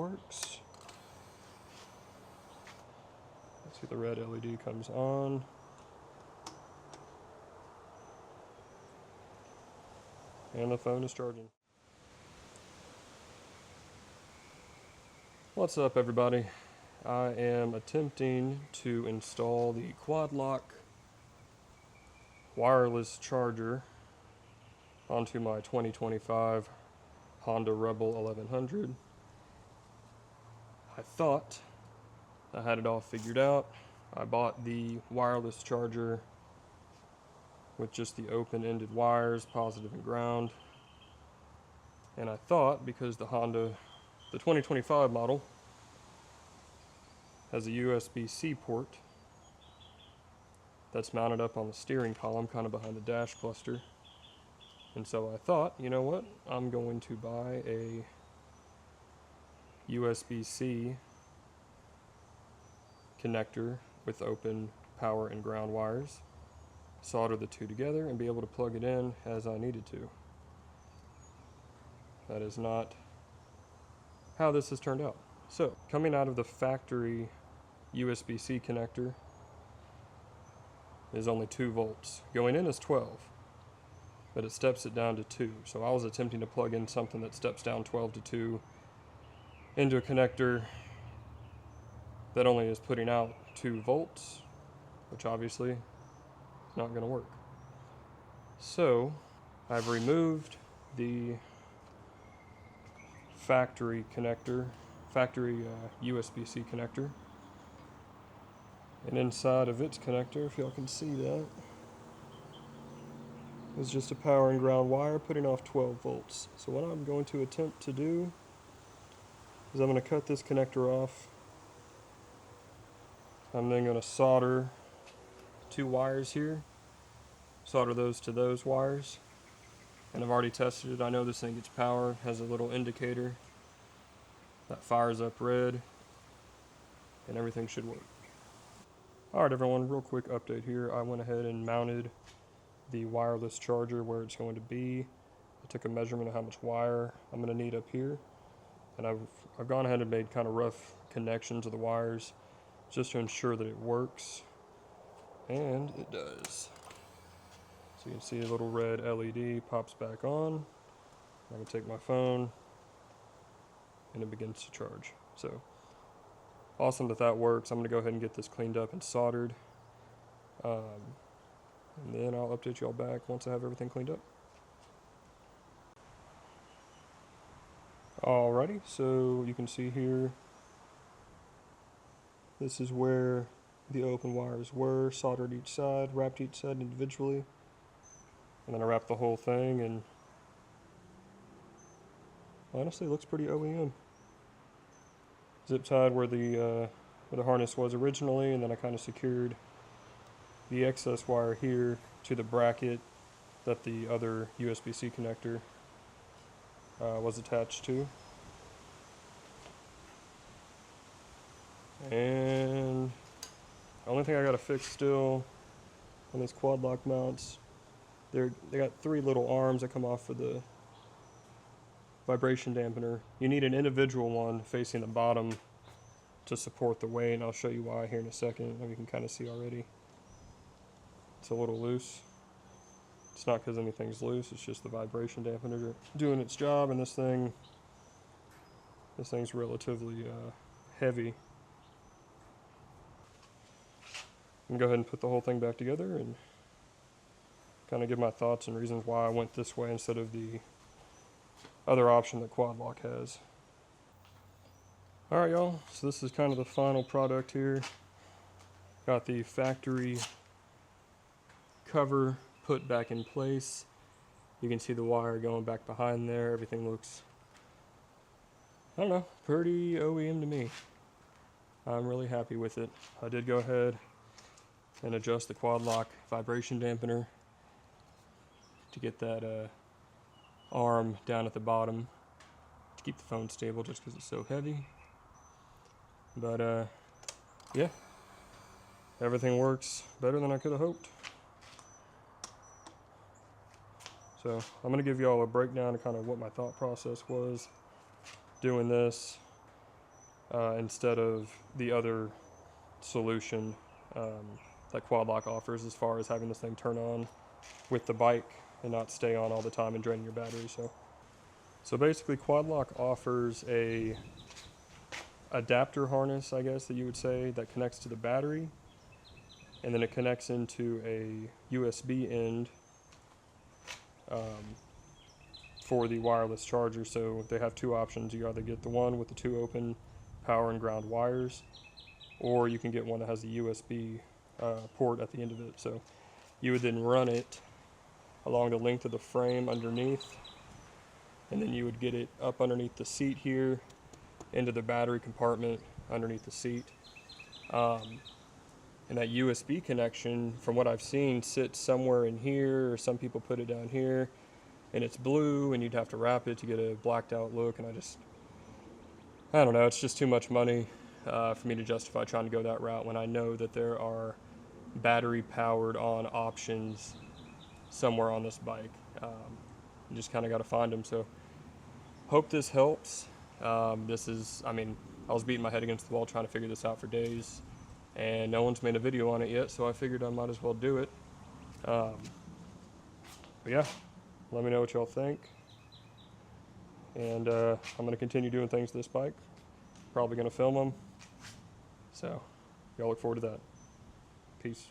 works. See, the red LED comes on. And the phone is charging. What's up, everybody? I am attempting to install the Quadlock Wireless Charger onto my 2025 Honda Rebel 1100. I thought I had it all figured out. I bought the wireless charger with just the open-ended wires, positive and ground. And I thought, because the 2025 model has a USB-C port that's mounted up on the steering column, kind of behind the dash cluster. And so I thought, you know what, I'm going to buy a USB-C connector with open power and ground wires, solder the two together, and be able to plug it in as I needed to. That is not how this has turned out. So, coming out of the factory USB-C connector is only 2 volts. Going in is 12, but it steps it down to 2. So I was attempting to plug in something that steps down 12 to 2 into a connector that only is putting out 2 volts, which obviously is not going to work. So I've removed the factory USB-C connector, and inside of its connector, if y'all can see that, is just a power and ground wire putting off 12 volts. So what I'm going to attempt to do is I'm going to cut this connector off. I'm then going to solder 2 wires here, solder those to those wires, and I've already tested it. I know this thing gets power, has a little indicator that fires up red, and everything should work. Alright everyone, real quick update here. I went ahead and mounted the wireless charger where it's going to be. I took a measurement of how much wire I'm going to need up here, and I've gone ahead and made kind of rough connections of the wires just to ensure that it works, and it does. So you can see a little red LED pops back on. I can take my phone and it begins to charge. So awesome that works. I'm going to go ahead and get this cleaned up and soldered, and then I'll update y'all back once I have everything cleaned up. Alrighty, so you can see here, this is where the open wires were, soldered each side, wrapped each side individually, and then I wrapped the whole thing, and honestly it looks pretty OEM. Zip tied where the harness was originally, and then I kind of secured the excess wire here to the bracket that the other USB-C connector was attached to. And the only thing I gotta fix still on these Quadlock mounts, they got 3 little arms that come off for the vibration dampener. You need an individual one facing the bottom to support the weight, and I'll show you why here in a second. You can kind of see already it's a little loose. It's not because anything's loose, it's just the vibration dampener doing its job, and this thing's relatively heavy. I'm gonna go ahead and put the whole thing back together and kind of give my thoughts and reasons why I went this way instead of the other option that Quadlock has. Alright y'all, so this is kind of the final product here. Got the factory cover put back in place. You can see the wire going back behind there. Everything looks, I don't know, pretty OEM to me. I'm really happy with it. I did go ahead and adjust the Quadlock vibration dampener to get that arm down at the bottom to keep the phone stable just because it's so heavy. But yeah, everything works better than I could have hoped. So I'm going to give you all a breakdown of kind of what my thought process was doing this. instead of the other solution that Quadlock offers, as far as having this thing turn on with the bike and not stay on all the time and drain your battery. So basically Quadlock offers a adapter harness, I guess that you would say, that connects to the battery, and then it connects into a USB end for the wireless charger. So they have two options. You either get the one with the two open power and ground wires, or you can get one that has the USB port at the end of it. So you would then run it along the length of the frame underneath, and then you would get it up underneath the seat here into the battery compartment underneath the seat. And that USB connection, from what I've seen, sits somewhere in here, or some people put it down here, and it's blue, and you'd have to wrap it to get a blacked out look, and I don't know, it's just too much money for me to justify trying to go that route when I know that there are battery powered on options somewhere on this bike. You just kind of got to find them. So hope this helps. I was beating my head against the wall trying to figure this out for days, and no one's made a video on it yet, so I figured I might as well do it. But yeah, let me know what y'all think. And I'm going to continue doing things to this bike. Probably going to film them. So y'all look forward to that. Peace.